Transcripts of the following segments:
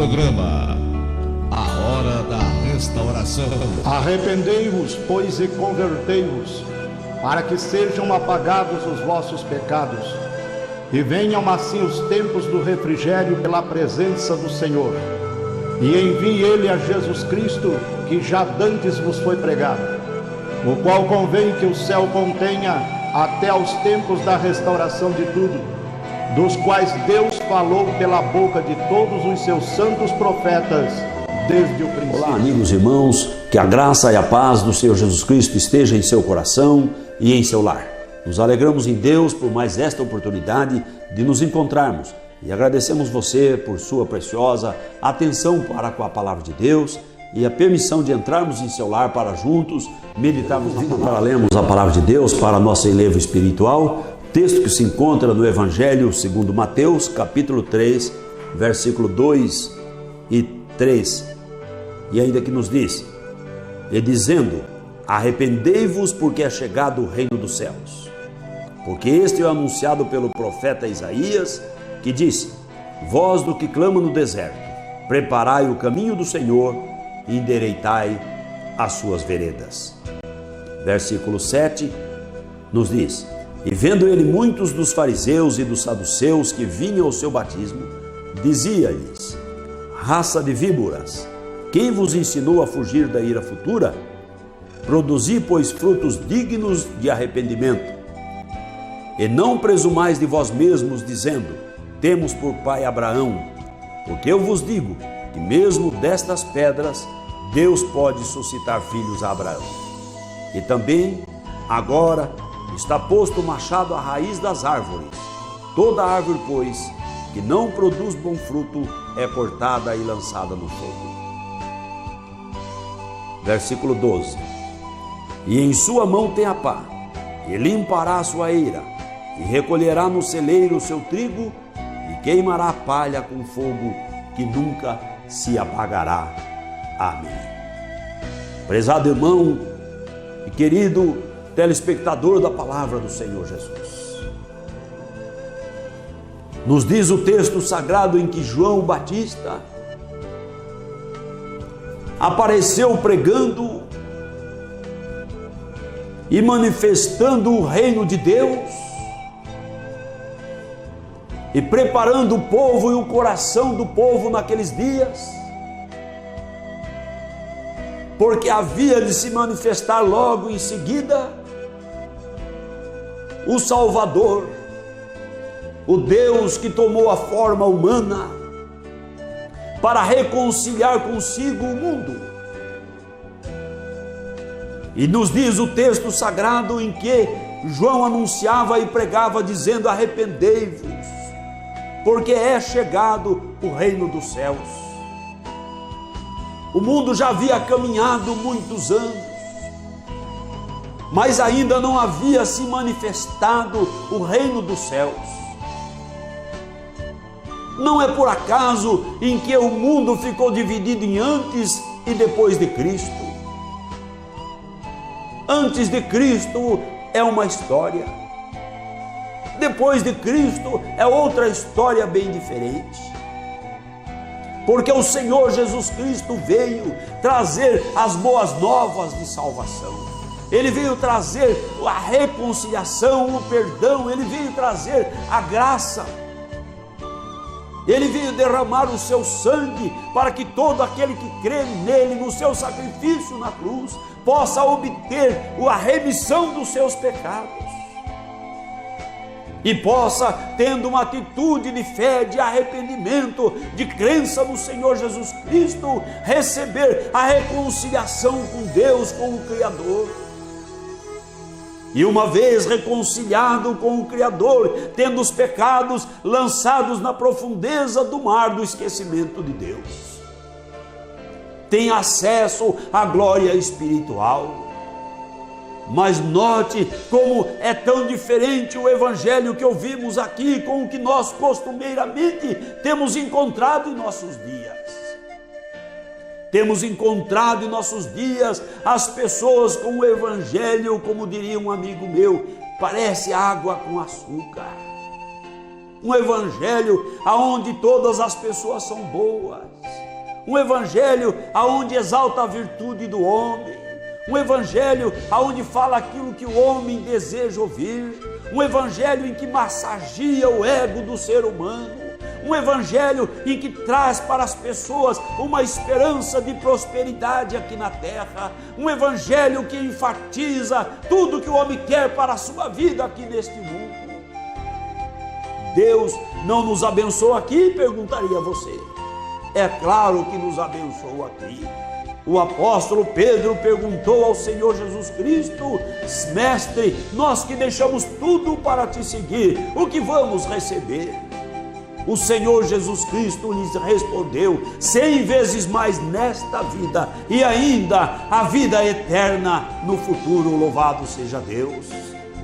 Programa A Hora da Restauração. Arrependei-vos, pois, e convertei-vos, para que sejam apagados os vossos pecados, e venham assim os tempos do refrigério pela presença do Senhor, e envie Ele a Jesus Cristo, que já dantes vos foi pregado, o qual convém que o céu contenha até aos tempos da restauração de tudo, dos quais Deus falou pela boca de todos os seus santos profetas desde o princípio. Olá, amigos e irmãos, que a graça e a paz do Senhor Jesus Cristo esteja em seu coração e em seu lar. Nos alegramos em Deus por mais esta oportunidade de nos encontrarmos e agradecemos você por sua preciosa atenção para com a palavra de Deus e a permissão de entrarmos em seu lar para juntos meditarmos na palavra. Para lermos a palavra de Deus para nosso enlevo espiritual, texto que se encontra no Evangelho segundo Mateus, capítulo 3, versículo 2 e 3, e ainda que nos diz, e dizendo, arrependei-vos porque é chegado o reino dos céus, porque este é anunciado pelo profeta Isaías, que disse, vós do que clama no deserto, preparai o caminho do Senhor, e endireitai as suas veredas. Versículo 7 nos diz, e vendo ele muitos dos fariseus e dos saduceus que vinham ao seu batismo, dizia-lhes, raça de víboras, quem vos ensinou a fugir da ira futura? Produzi, pois, frutos dignos de arrependimento. E não presumais de vós mesmos, dizendo, temos por pai Abraão, porque eu vos digo que mesmo destas pedras Deus pode suscitar filhos a Abraão. E também, agora, está posto o machado à raiz das árvores. Toda árvore, pois, que não produz bom fruto, é cortada e lançada no fogo. Versículo 12. E em sua mão tem a pá, e limpará a sua eira, e recolherá no celeiro o seu trigo, e queimará a palha com fogo, que nunca se apagará. Amém. Prezado irmão e querido telespectador da palavra do Senhor Jesus, nos diz o texto sagrado em que João Batista apareceu pregando e manifestando o reino de Deus e preparando o povo e o coração do povo naqueles dias, porque havia de se manifestar logo em seguida o Salvador, o Deus que tomou a forma humana para reconciliar consigo o mundo. E nos diz o texto sagrado em que João anunciava e pregava dizendo, arrependei-vos, porque é chegado o reino dos céus. O mundo já havia caminhado muitos anos, mas ainda não havia se manifestado o reino dos céus. Não é por acaso em que o mundo ficou dividido em antes e depois de Cristo. Antes de Cristo é uma história, depois de Cristo é outra história bem diferente. Porque o Senhor Jesus Cristo veio trazer as boas novas de salvação. Ele veio trazer a reconciliação, o perdão, ele veio trazer a graça. Ele veio derramar o seu sangue para que todo aquele que crê nele, no seu sacrifício na cruz, possa obter a remissão dos seus pecados. E possa, tendo uma atitude de fé, de arrependimento, de crença no Senhor Jesus Cristo, receber a reconciliação com Deus, com o Criador. E uma vez reconciliado com o Criador, tendo os pecados lançados na profundeza do mar do esquecimento de Deus, tem acesso à glória espiritual. Mas note como é tão diferente o evangelho que ouvimos aqui com o que nós costumeiramente temos encontrado em nossos dias. Temos encontrado em nossos dias as pessoas com o evangelho, como diria um amigo meu, parece água com açúcar. Um evangelho onde todas as pessoas são boas, um evangelho aonde exalta a virtude do homem, um evangelho aonde fala aquilo que o homem deseja ouvir, um evangelho em que massageia o ego do ser humano, um evangelho em que traz para as pessoas uma esperança de prosperidade aqui na terra, um evangelho que enfatiza tudo que o homem quer para a sua vida aqui neste mundo. Deus não nos abençoou aqui? Perguntaria você. É claro que nos abençoou aqui. O apóstolo Pedro perguntou ao Senhor Jesus Cristo: Mestre, nós que deixamos tudo para te seguir, o que vamos receber? O Senhor Jesus Cristo lhes respondeu: 100 vezes mais nesta vida, e ainda a vida eterna no futuro. Louvado seja Deus.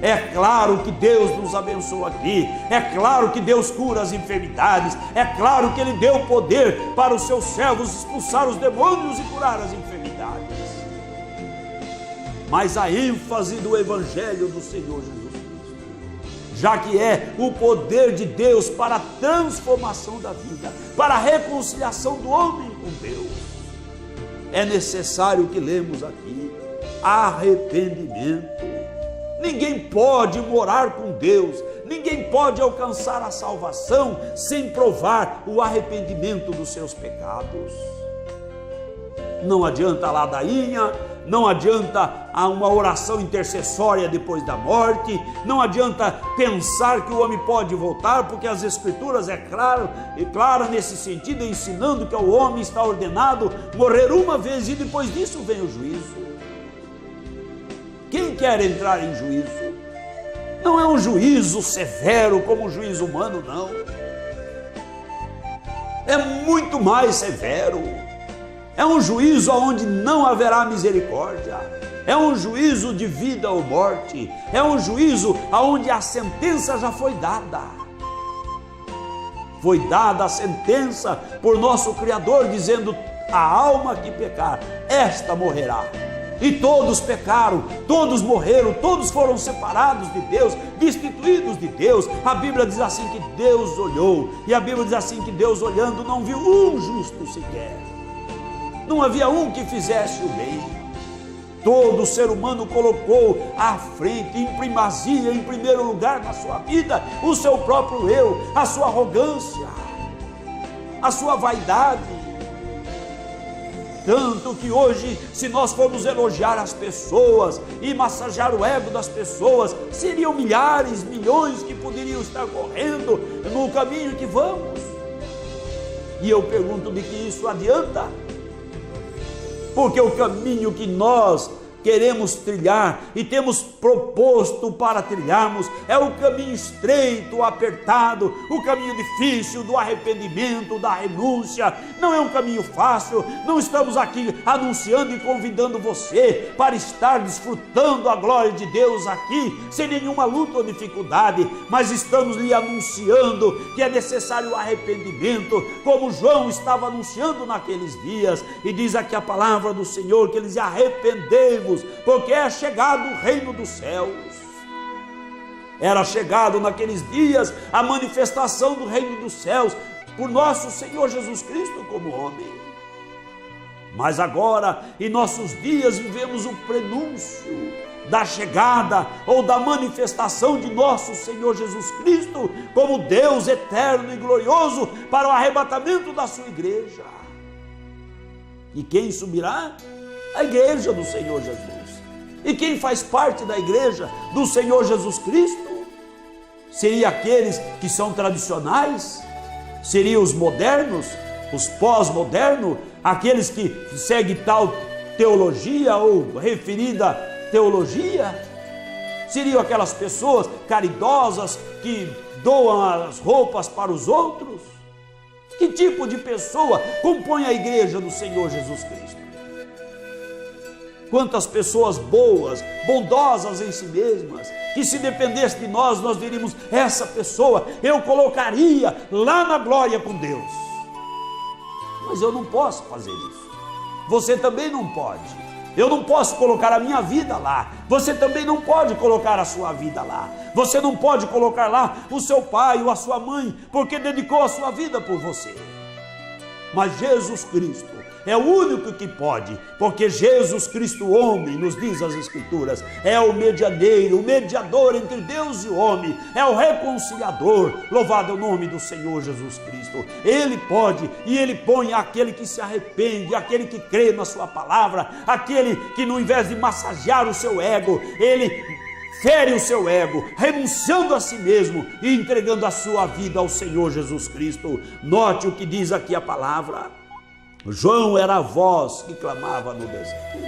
É claro que Deus nos abençoa aqui, é claro que Deus cura as enfermidades, é claro que Ele deu poder para os seus servos expulsar os demônios e curar as enfermidades. Mas a ênfase do Evangelho do Senhor Jesus Cristo, já que é o poder de Deus para a transformação da vida, para a reconciliação do homem com Deus, é necessário que lemos aqui: arrependimento. Ninguém pode morar com Deus, ninguém pode alcançar a salvação sem provar o arrependimento dos seus pecados. Não adianta a ladainha, não adianta uma oração intercessória depois da morte, não adianta pensar que o homem pode voltar, porque as Escrituras é clara nesse sentido, ensinando que o homem está ordenado morrer uma vez e depois disso vem o juízo. Quem quer entrar em juízo? Não é um juízo severo como o juízo humano, não. É muito mais severo. É um juízo onde não haverá misericórdia. É um juízo de vida ou morte. É um juízo onde a sentença já foi dada. Foi dada a sentença por nosso Criador, dizendo: a alma que pecar, esta morrerá. E todos pecaram, todos morreram, todos foram separados de Deus, destituídos de Deus. A Bíblia diz assim que Deus olhou, e a Bíblia diz assim que Deus olhando não viu um justo sequer. Não havia um que fizesse o bem. Todo ser humano colocou à frente, em primazia, em primeiro lugar na sua vida, o seu próprio eu, a sua arrogância, a sua vaidade. Tanto que hoje, se nós formos elogiar as pessoas e massagear o ego das pessoas, seriam milhares, milhões que poderiam estar correndo no caminho que vamos. E eu pergunto: de que isso adianta? Porque o caminho que nós queremos trilhar e temos proposto para trilharmos é o caminho estreito, apertado, o caminho difícil do arrependimento, da renúncia. Não é um caminho fácil. Não estamos aqui anunciando e convidando você para estar desfrutando a glória de Deus aqui sem nenhuma luta ou dificuldade, mas estamos lhe anunciando que é necessário o arrependimento, como João estava anunciando naqueles dias. E diz aqui a palavra do Senhor que eles: arrependei-vos, porque é chegado o reino dos céus. Era chegado naqueles dias a manifestação do reino dos céus por nosso Senhor Jesus Cristo como homem. Mas agora, em nossos dias, vivemos o prenúncio da chegada ou da manifestação de nosso Senhor Jesus Cristo como Deus eterno e glorioso para o arrebatamento da sua igreja. E quem subirá? A igreja do Senhor Jesus. E quem faz parte da igreja do Senhor Jesus Cristo? Seria aqueles que são tradicionais? Seriam os modernos, os pós-modernos, aqueles que seguem tal teologia ou referida teologia? Seriam aquelas pessoas caridosas que doam as roupas para os outros? Que tipo de pessoa compõe a igreja do Senhor Jesus Cristo? Quantas pessoas boas, bondosas em si mesmas, que se dependesse de nós, nós diríamos: essa pessoa eu colocaria lá na glória com Deus. Mas eu não posso fazer isso. Você também não pode. Eu não posso colocar a minha vida lá. Você também não pode colocar a sua vida lá. Você não pode colocar lá o seu pai ou a sua mãe, porque dedicou a sua vida por você. mas Jesus Cristo é o único que pode, porque Jesus Cristo, homem, nos diz as Escrituras, é o medianeiro, o mediador entre Deus e o homem, é o reconciliador. Louvado é o nome do Senhor Jesus Cristo. Ele pode, e Ele põe aquele que se arrepende, aquele que crê na sua palavra, aquele que, no invés de massagear o seu ego, Ele fere o seu ego, renunciando a si mesmo e entregando a sua vida ao Senhor Jesus Cristo. Note o que diz aqui a palavra. João era a voz que clamava no deserto,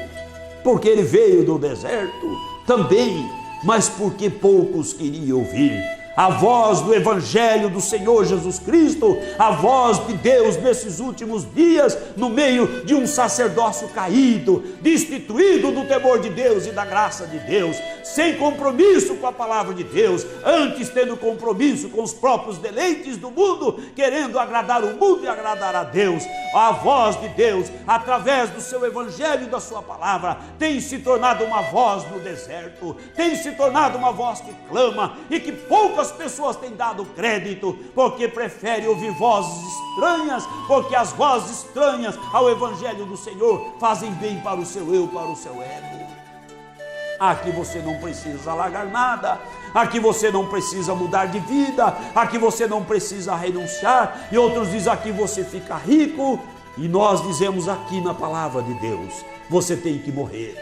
porque ele veio do deserto também, mas porque poucos queriam ouvir. A voz do Evangelho do Senhor Jesus Cristo, a voz de Deus nesses últimos dias, no meio de um sacerdócio caído, destituído do temor de Deus e da graça de Deus, sem compromisso com a palavra de Deus, antes tendo compromisso com os próprios deleites do mundo, querendo agradar o mundo e agradar a Deus. A voz de Deus, através do seu Evangelho e da sua palavra, tem se tornado uma voz no deserto, tem se tornado uma voz que clama e que poucas pessoas têm dado crédito, porque preferem ouvir vozes estranhas, porque as vozes estranhas ao Evangelho do Senhor fazem bem para o seu eu, para o seu ego. Aqui você não precisa largar nada, aqui você não precisa mudar de vida, aqui você não precisa renunciar, e outros dizem aqui você fica rico, e nós dizemos aqui na palavra de Deus, você tem que morrer.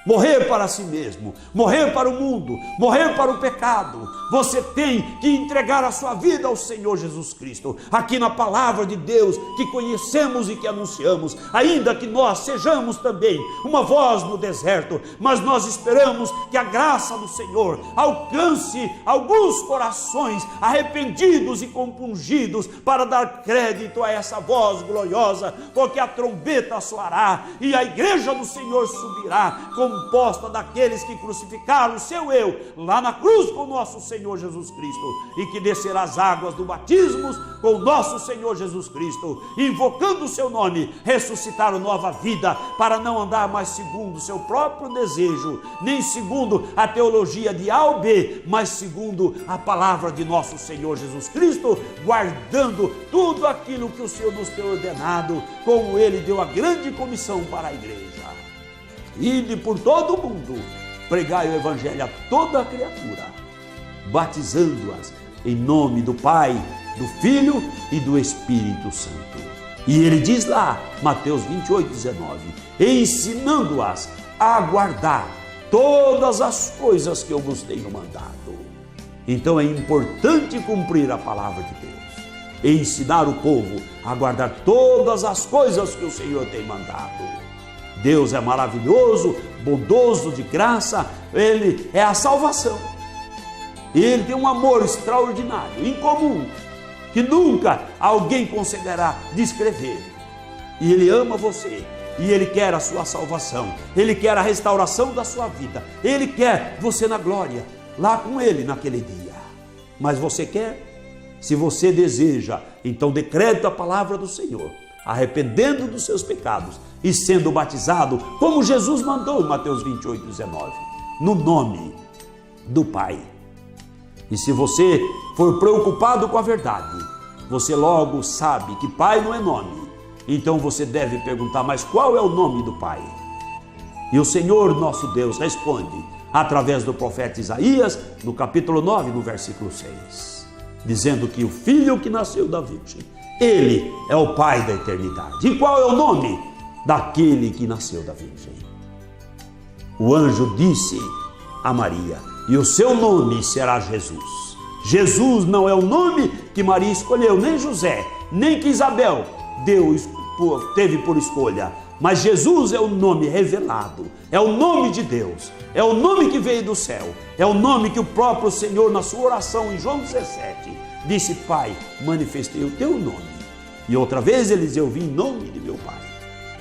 Morrer para si mesmo, morrer para o mundo, morrer para o pecado. Você tem que entregar a sua vida ao Senhor Jesus Cristo. Aqui na palavra de Deus que conhecemos e que anunciamos, ainda que nós sejamos também uma voz no deserto, mas nós esperamos que a graça do Senhor alcance alguns corações arrependidos e compungidos para dar crédito a essa voz gloriosa, porque a trombeta soará e a igreja do Senhor subirá, composta daqueles que crucificaram o seu eu lá na cruz com o nosso Senhor Jesus Cristo, e que descerá as águas do batismo com o nosso Senhor Jesus Cristo, invocando o seu nome, ressuscitaram nova vida, para não andar mais segundo o seu próprio desejo, nem segundo a teologia de A ou B, mas segundo a palavra de nosso Senhor Jesus Cristo, guardando tudo aquilo que o Senhor nos tem ordenado, como Ele deu a grande comissão para a igreja. Ide por todo o mundo, pregai o Evangelho a toda a criatura, batizando-as em nome do Pai, do Filho e do Espírito Santo. E ele diz lá, Mateus 28:19, ensinando-as a guardar todas as coisas que eu vos tenho mandado. Então é importante cumprir a palavra de Deus, e ensinar o povo a guardar todas as coisas que o Senhor tem mandado. Deus é maravilhoso, bondoso, de graça, Ele é a salvação. Ele tem um amor extraordinário, incomum, que nunca alguém conseguirá descrever. E Ele ama você, e Ele quer a sua salvação, Ele quer a restauração da sua vida, Ele quer você na glória, lá com Ele naquele dia. Mas você quer? Se você deseja, então decreta a palavra do Senhor, arrependendo dos seus pecados e sendo batizado, como Jesus mandou em Mateus 28:19, no nome do Pai. E se você for preocupado com a verdade, você logo sabe que Pai não é nome, então você deve perguntar, mas qual é o nome do Pai? E o Senhor nosso Deus responde, através do profeta Isaías, no capítulo 9, no versículo 6, dizendo que o Filho que nasceu da Virgem, Ele é o Pai da eternidade. E qual é o nome daquele que nasceu da Virgem? O anjo disse a Maria, e o seu nome será Jesus. Jesus não é o nome que Maria escolheu, nem José, nem que Isabel teve por escolha, mas Jesus é o nome revelado, é o nome de Deus, é o nome que veio do céu, é o nome que o próprio Senhor, na sua oração em João 17, disse, Pai, manifestei o teu nome. E outra vez ele dizia, eu vim em nome de meu Pai,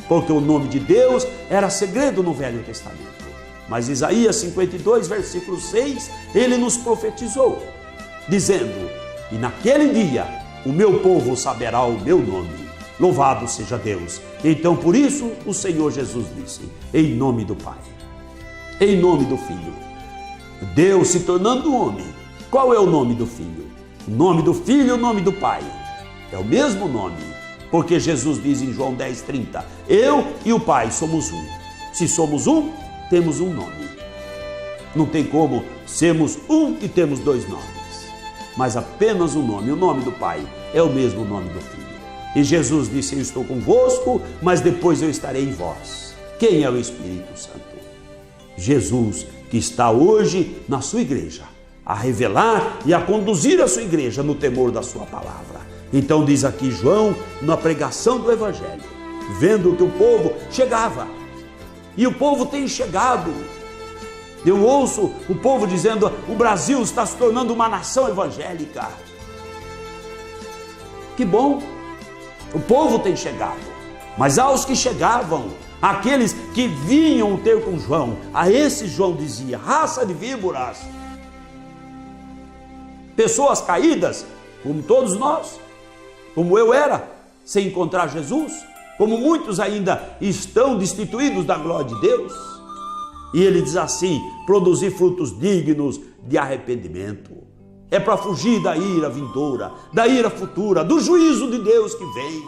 porque o nome de Deus era segredo no Velho Testamento. Mas Isaías 52, versículo 6, ele nos profetizou, dizendo, e naquele dia o meu povo saberá o meu nome. Louvado seja Deus. Então por isso o Senhor Jesus disse, em nome do Pai, em nome do Filho. Deus se tornando homem. Qual é o nome do Filho? O nome do Filho e o nome do Pai é o mesmo nome, porque Jesus diz em João 10:30, eu e o Pai somos um. Se somos um, temos um nome. Não tem como sermos um e temos dois nomes, mas apenas um nome. O nome do Pai é o mesmo nome do Filho. E Jesus disse, eu estou convosco, mas depois eu estarei em vós. Quem é o Espírito Santo? Jesus, que está hoje na sua igreja, a revelar e a conduzir a sua igreja no temor da sua palavra. Então diz aqui João, na pregação do Evangelho, vendo que o povo chegava, e o povo tem chegado. Eu ouço o povo dizendo, o Brasil está se tornando uma nação evangélica. Que bom, o povo tem chegado, mas aos que chegavam, aqueles que vinham ter com João, a esse João dizia, raça de víboras, pessoas caídas, como todos nós, como eu era, sem encontrar Jesus, como muitos ainda estão destituídos da glória de Deus. E ele diz assim, produzir frutos dignos de arrependimento. É para fugir da ira vindoura, da ira futura, do juízo de Deus que vem.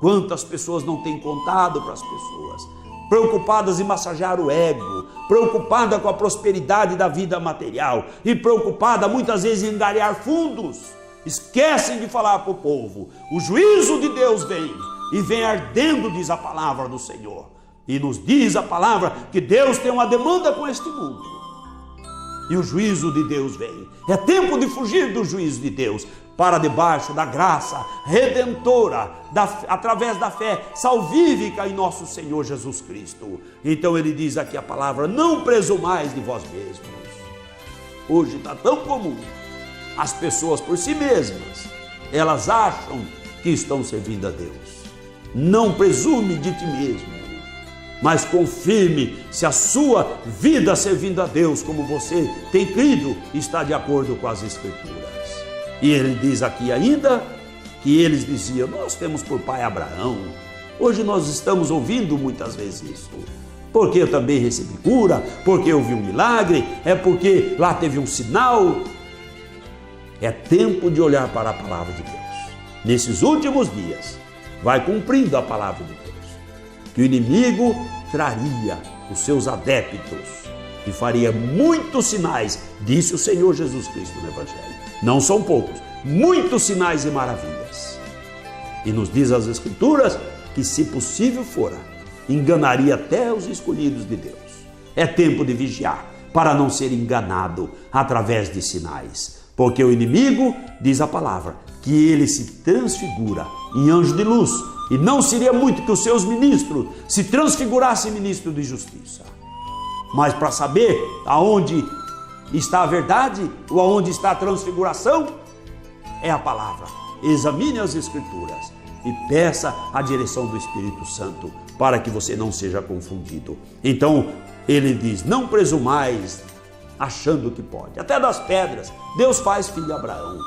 Quantas pessoas não têm contado para as pessoas, preocupadas em massagear o ego, preocupada com a prosperidade da vida material e preocupada muitas vezes em angariar fundos. Esquecem de falar para o povo, o juízo de Deus vem e vem ardendo, diz a palavra do Senhor. E nos diz a palavra que Deus tem uma demanda com este mundo. E o juízo de Deus vem. É tempo de fugir do juízo de Deus para debaixo da graça redentora, através da fé salvífica em nosso Senhor Jesus Cristo. Então ele diz aqui a palavra, não presumais de vós mesmos. Hoje está tão comum, as pessoas por si mesmas, elas acham que estão servindo a Deus. Não presume de ti mesmo, mas confirme se a sua vida servindo a Deus, como você tem crido, está de acordo com as Escrituras. E ele diz aqui ainda que eles diziam, nós temos por pai Abraão. Hoje nós estamos ouvindo muitas vezes isso. Porque eu também recebi cura, porque eu vi um milagre, é porque lá teve um sinal. É tempo de olhar para a palavra de Deus. Nesses últimos dias, vai cumprindo a palavra de Deus, que o inimigo traria os seus adeptos e faria muitos sinais, disse o Senhor Jesus Cristo no Evangelho. Não são poucos, muitos sinais e maravilhas. E nos diz as Escrituras que, se possível fora, enganaria até os escolhidos de Deus. É tempo de vigiar para não ser enganado através de sinais, porque o inimigo, diz a palavra, que ele se transfigura em anjo de luz, e não seria muito que os seus ministros se transfigurassem em ministro de justiça. Mas para saber aonde está a verdade ou aonde está a transfiguração, é a palavra. Examine as Escrituras e peça a direção do Espírito Santo para que você não seja confundido. Então ele diz, não presumais achando que pode. Até das pedras Deus faz filho Abraão.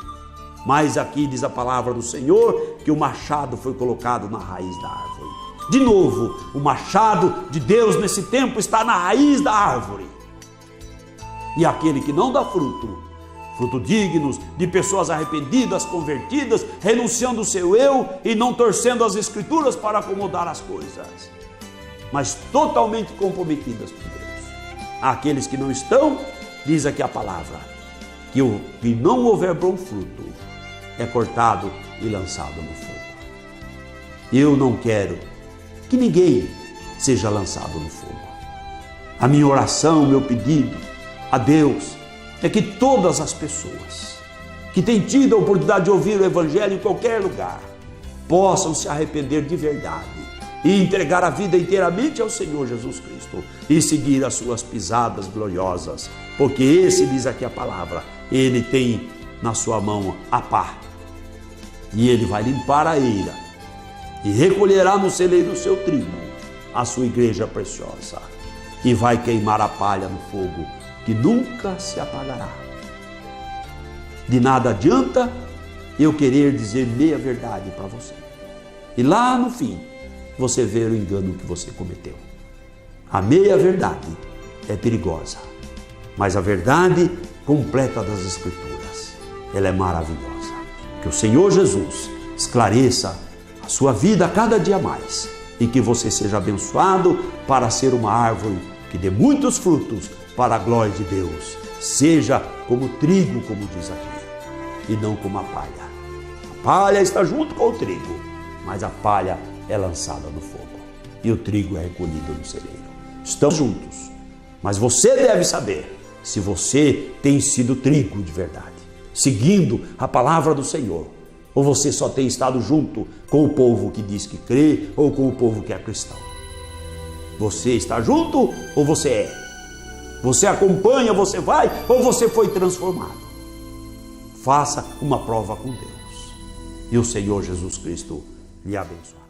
Mas aqui diz a palavra do Senhor que o machado foi colocado na raiz da árvore. De novo, o machado de Deus nesse tempo está na raiz da árvore. E aquele que não dá fruto, fruto dignos de pessoas arrependidas, convertidas, renunciando o seu eu e não torcendo as Escrituras para acomodar as coisas, mas totalmente comprometidas por Deus. Aqueles que não estão, diz aqui a palavra, que o que não houver bom fruto é cortado e lançado no fogo. Eu não quero que ninguém seja lançado no fogo. A minha oração, o meu pedido a Deus é que todas as pessoas que têm tido a oportunidade de ouvir o Evangelho em qualquer lugar possam se arrepender de verdade e entregar a vida inteiramente ao Senhor Jesus Cristo e seguir as suas pisadas gloriosas, porque esse, diz aqui a palavra, ele tem na sua mão a pá, e ele vai limpar a eira e recolherá no celeiro do seu trigo a sua igreja preciosa e vai queimar a palha no fogo que nunca se apagará. De nada adianta eu querer dizer meia verdade para você e lá no fim você ver o engano que você cometeu. A meia verdade é perigosa, mas a verdade completa das Escrituras, ela é maravilhosa. Que o Senhor Jesus esclareça a sua vida a cada dia mais e que você seja abençoado para ser uma árvore que dê muitos frutos para a glória de Deus. Seja como trigo, como diz aqui, e não como a palha. A palha está junto com o trigo, mas a palha é lançada no fogo e o trigo é recolhido no celeiro. Estamos juntos, mas você deve saber se você tem sido trigo de verdade, seguindo a palavra do Senhor, ou você só tem estado junto com o povo que diz que crê ou com o povo que é cristão. Você está junto ou você é? Você acompanha, você vai ou você foi transformado? Faça uma prova com Deus e o Senhor Jesus Cristo lhe abençoe.